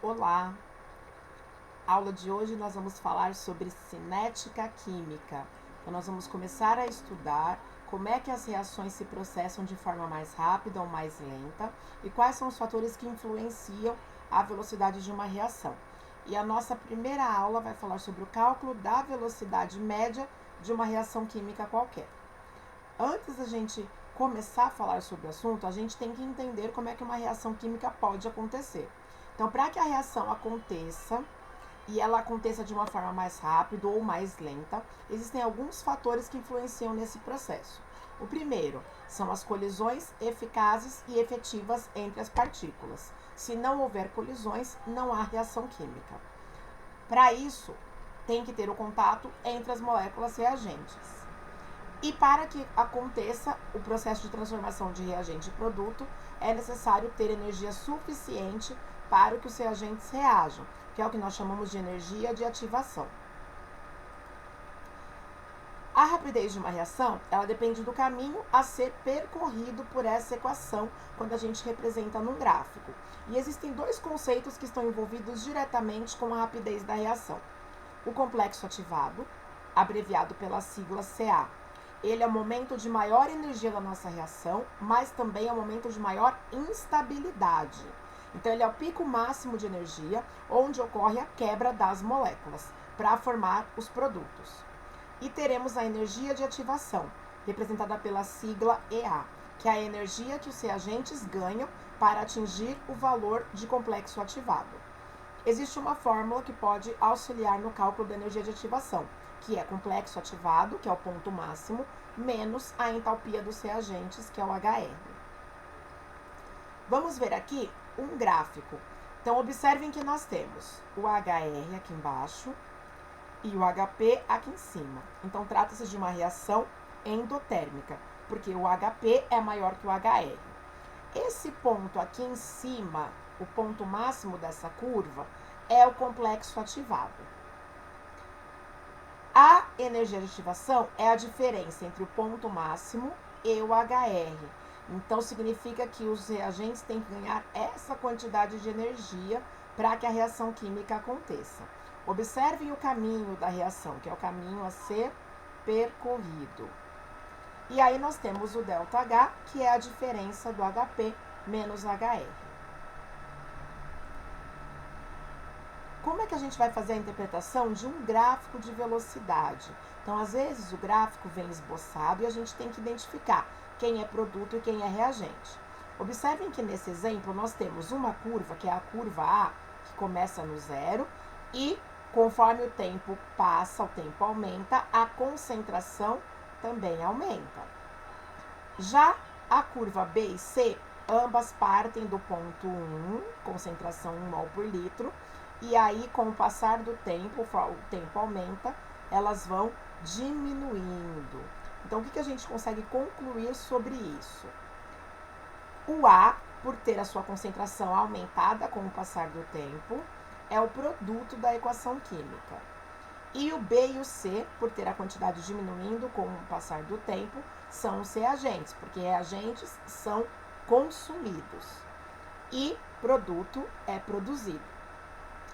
Olá! Aula de hoje nós vamos falar sobre cinética química. Então nós vamos começar a estudar como é que as reações se processam de forma mais rápida ou mais lenta e quais são os fatores que influenciam a velocidade de uma reação. E a nossa primeira aula vai falar sobre o cálculo da velocidade média de uma reação química qualquer. Antes da gente começar a falar sobre o assunto, a gente tem que entender como é que uma reação química pode acontecer. Então, para que a reação aconteça, e ela aconteça de uma forma mais rápida ou mais lenta, existem alguns fatores que influenciam nesse processo. O primeiro são as colisões eficazes e efetivas entre as partículas. Se não houver colisões, não há reação química. Para isso, tem que ter o contato entre as moléculas reagentes. E para que aconteça o processo de transformação de reagente em produto, é necessário ter energia suficiente para que os reagentes reajam, que é o que nós chamamos de energia de ativação. A rapidez de uma reação, ela depende do caminho a ser percorrido por essa equação, quando a gente representa num gráfico. E existem dois conceitos que estão envolvidos diretamente com a rapidez da reação. O complexo ativado, abreviado pela sigla Ca. Ele é o momento de maior energia da nossa reação, mas também é o momento de maior instabilidade. Então, ele é o pico máximo de energia, onde ocorre a quebra das moléculas, para formar os produtos. E teremos a energia de ativação, representada pela sigla Ea, que é a energia que os reagentes ganham para atingir o valor de complexo ativado. Existe uma fórmula que pode auxiliar no cálculo da energia de ativação, que é complexo ativado, que é o ponto máximo, menos a entalpia dos reagentes, que é o HR. Vamos ver aqui um gráfico. Então, observem que nós temos o HR aqui embaixo e o HP aqui em cima. Então, trata-se de uma reação endotérmica, porque o HP é maior que o HR. Esse ponto aqui em cima, o ponto máximo dessa curva, é o complexo ativado. A energia de ativação é a diferença entre o ponto máximo e o HR. Então, significa que os reagentes têm que ganhar essa quantidade de energia para que a reação química aconteça. Observem o caminho da reação, que é o caminho a ser percorrido. E aí nós temos o ΔH, que é a diferença do HP menos HR. Como é que a gente vai fazer a interpretação de um gráfico de velocidade? Então, às vezes, o gráfico vem esboçado e a gente tem que identificar quem é produto e quem é reagente. Observem que nesse exemplo nós temos uma curva, que é a curva A, que começa no zero, e conforme o tempo passa, o tempo aumenta, a concentração também aumenta. Já a curva B e C, ambas partem do ponto 1, concentração 1 mol por litro, e aí, com o passar do tempo, o tempo aumenta, elas vão diminuindo. Então, o que a gente consegue concluir sobre isso? O A, por ter a sua concentração aumentada com o passar do tempo, é o produto da equação química. E o B e o C, por ter a quantidade diminuindo com o passar do tempo, são os reagentes, porque reagentes são consumidos e produto é produzido.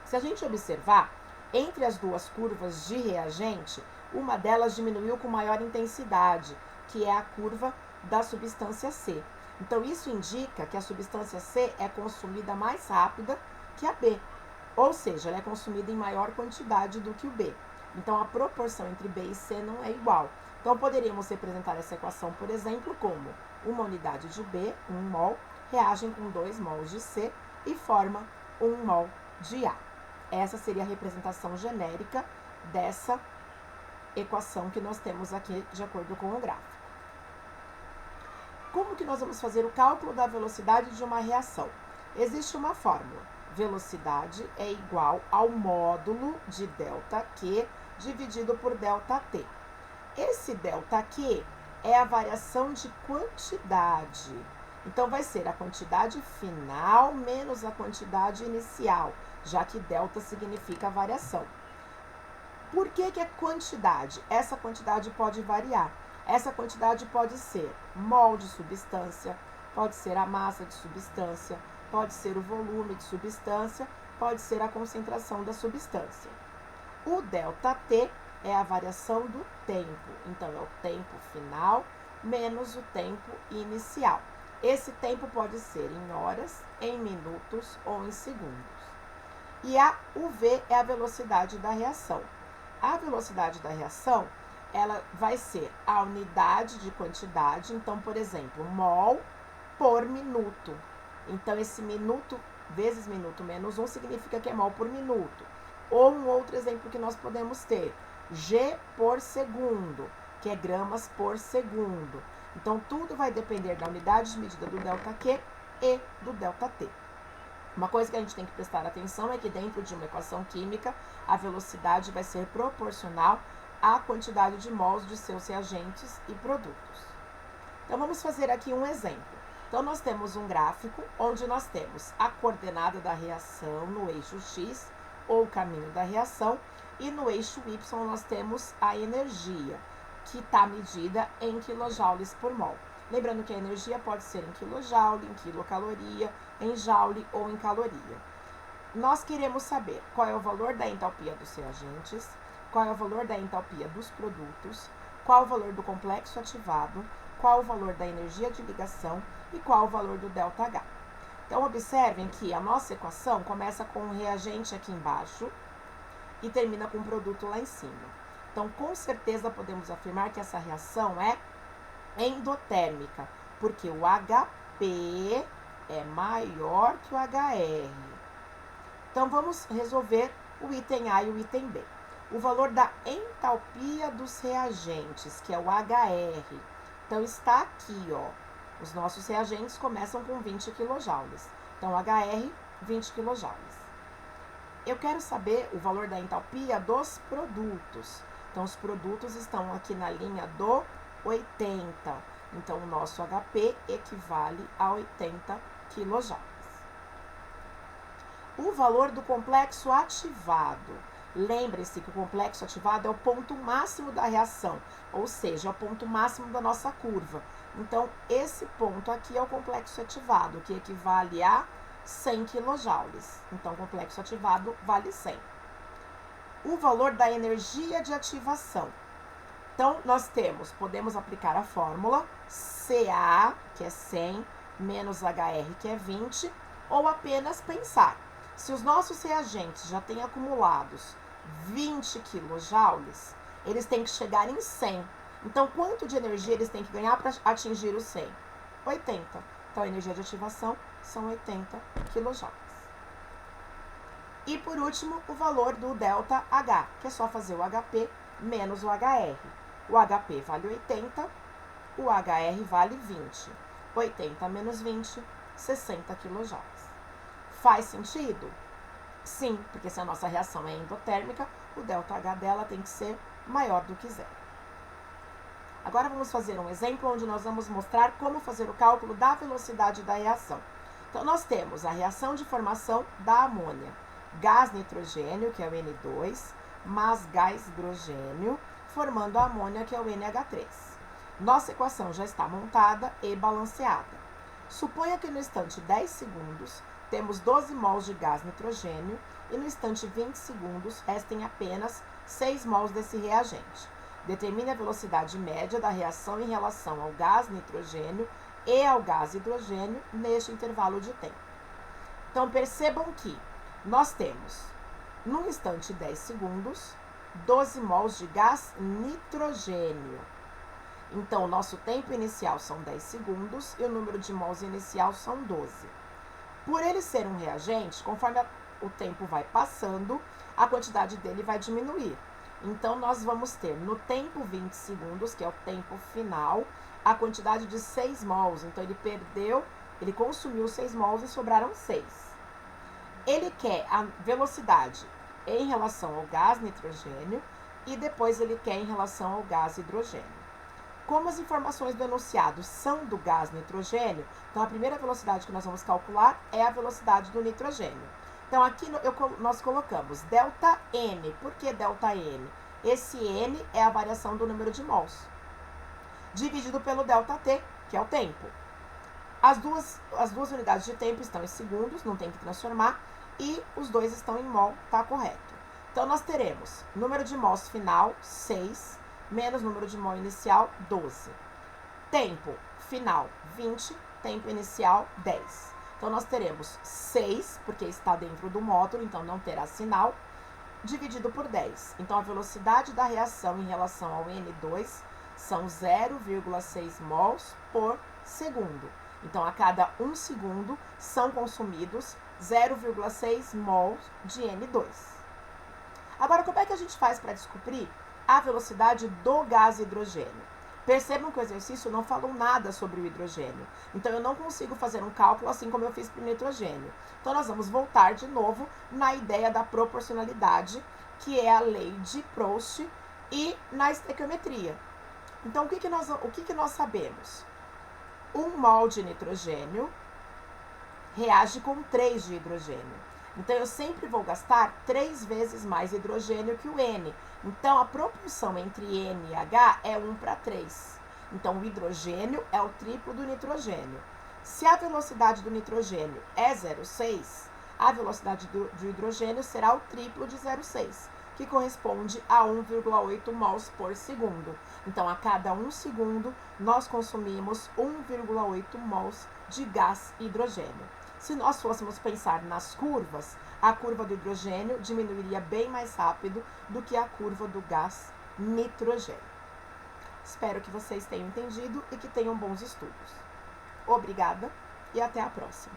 Se a gente observar, entre as duas curvas de reagente, uma delas diminuiu com maior intensidade, que é a curva da substância C. Então, isso indica que a substância C é consumida mais rápida que a B, ou seja, ela é consumida em maior quantidade do que o B. Então, a proporção entre B e C não é igual. Então, poderíamos representar essa equação, por exemplo, como uma unidade de B, 1 mol, reagem com 2 mols de C e forma 1 mol de A. Essa seria a representação genérica dessa equação que nós temos aqui de acordo com o gráfico. Como que nós vamos fazer o cálculo da velocidade de uma reação? Existe uma fórmula. Velocidade é igual ao módulo de ΔQ dividido por ΔT. Esse ΔQ é a variação de quantidade. Então, vai ser a quantidade final menos a quantidade inicial, já que delta significa variação. Por que é quantidade? Essa quantidade pode variar. Essa quantidade pode ser mol de substância, pode ser a massa de substância, pode ser o volume de substância, pode ser a concentração da substância. O ΔT é a variação do tempo, então é o tempo final menos o tempo inicial. Esse tempo pode ser em horas, em minutos ou em segundos. E o V é a velocidade da reação. A velocidade da reação, ela vai ser a unidade de quantidade, então, por exemplo, mol por minuto. Então, esse minuto vezes minuto menos 1 significa que é mol por minuto. Ou um outro exemplo que nós podemos ter, G por segundo, que é gramas por segundo. Então, tudo vai depender da unidade de medida do ΔQ e do ΔT. Uma coisa que a gente tem que prestar atenção é que dentro de uma equação química, a velocidade vai ser proporcional à quantidade de mols de seus reagentes e produtos. Então, vamos fazer aqui um exemplo. Então, nós temos um gráfico onde nós temos a coordenada da reação no eixo X, ou caminho da reação, e no eixo Y nós temos a energia, que está medida em quilojoules por mol. Lembrando que a energia pode ser em quilojoule, em quilocaloria, em joule ou em caloria. Nós queremos saber qual é o valor da entalpia dos reagentes, qual é o valor da entalpia dos produtos, qual é o valor do complexo ativado, qual é o valor da energia de ligação e qual é o valor do ΔH. Então, observem que a nossa equação começa com um reagente aqui embaixo e termina com um produto lá em cima. Então, com certeza, podemos afirmar que essa reação é endotérmica, porque o HP é maior que o HR. Então, vamos resolver o item A e o item B. O valor da entalpia dos reagentes, que é o HR. Então, está aqui, ó. Os nossos reagentes começam com 20 kJ. Então, HR, 20 kJ. Eu quero saber o valor da entalpia dos produtos. Então, os produtos estão aqui na linha do 80. Então, o nosso HP equivale a 80 kJ. O valor do complexo ativado. Lembre-se que o complexo ativado é o ponto máximo da reação, ou seja, é o ponto máximo da nossa curva. Então, esse ponto aqui é o complexo ativado, que equivale a 100 kJ. Então, o complexo ativado vale 100. O valor da energia de ativação. Então, nós podemos aplicar a fórmula Ca, que é 100, menos HR, que é 20, ou apenas pensar. Se os nossos reagentes já têm acumulados 20 kJ, eles têm que chegar em 100. Então, quanto de energia eles têm que ganhar para atingir os 100? 80. Então, a energia de ativação são 80 kJ. E, por último, o valor do ΔH, que é só fazer o HP menos o HR. O HP vale 80, o HR vale 20. 80 menos 20, 60 kJ. Faz sentido? Sim, porque se a nossa reação é endotérmica, o ΔH dela tem que ser maior do que zero. Agora vamos fazer um exemplo onde nós vamos mostrar como fazer o cálculo da velocidade da reação. Então, nós temos a reação de formação da amônia. Gás nitrogênio, que é o N2, mais gás hidrogênio, formando a amônia, que é o NH3. Nossa equação já está montada e balanceada. Suponha que no instante 10 segundos, temos 12 mols de gás nitrogênio e no instante 20 segundos, restem apenas 6 mols desse reagente. Determine a velocidade média da reação em relação ao gás nitrogênio e ao gás hidrogênio neste intervalo de tempo. Então, percebam que nós temos, no instante 10 segundos, 12 mols de gás nitrogênio. Então, o nosso tempo inicial são 10 segundos e o número de mols inicial são 12. Por ele ser um reagente, conforme o tempo vai passando, a quantidade dele vai diminuir. Então, nós vamos ter no tempo 20 segundos, que é o tempo final, a quantidade de 6 mols. Então, ele consumiu 6 mols e sobraram 6. Ele quer a velocidade em relação ao gás nitrogênio e depois ele quer em relação ao gás hidrogênio. Como as informações do enunciado são do gás nitrogênio, então a primeira velocidade que nós vamos calcular é a velocidade do nitrogênio. Então, aqui nós colocamos ΔN. Por que ΔN? Esse N é a variação do número de mols, dividido pelo ΔT, que é o tempo. As duas unidades de tempo estão em segundos, não tem que transformar, e os dois estão em mol, tá correto. Então, nós teremos número de mols final, 6, menos número de mol inicial, 12. Tempo final, 20, tempo inicial, 10. Então, nós teremos 6, porque está dentro do módulo, então não terá sinal, dividido por 10. Então, a velocidade da reação em relação ao N2 são 0,6 mols por segundo. Então, a cada 1 segundo são consumidos 0,6 mols de N2. Agora, como é que a gente faz para descobrir a velocidade do gás hidrogênio? Percebam que o exercício não falou nada sobre o hidrogênio. Então, eu não consigo fazer um cálculo assim como eu fiz para o nitrogênio. Então, nós vamos voltar de novo na ideia da proporcionalidade, que é a lei de Proust, e na estequiometria. Então, o que nós sabemos? 1 mol de nitrogênio reage com 3 de hidrogênio. Então, eu sempre vou gastar 3 vezes mais hidrogênio que o N. Então, a proporção entre N e H é 1 para 3. Então, o hidrogênio é o triplo do nitrogênio. Se a velocidade do nitrogênio é 0,6, a velocidade do hidrogênio será o triplo de 0,6, que corresponde a 1,8 mols por segundo. Então, a cada 1 segundo, nós consumimos 1,8 mols de gás hidrogênio. Se nós fôssemos pensar nas curvas, a curva do hidrogênio diminuiria bem mais rápido do que a curva do gás nitrogênio. Espero que vocês tenham entendido e que tenham bons estudos. Obrigada e até a próxima.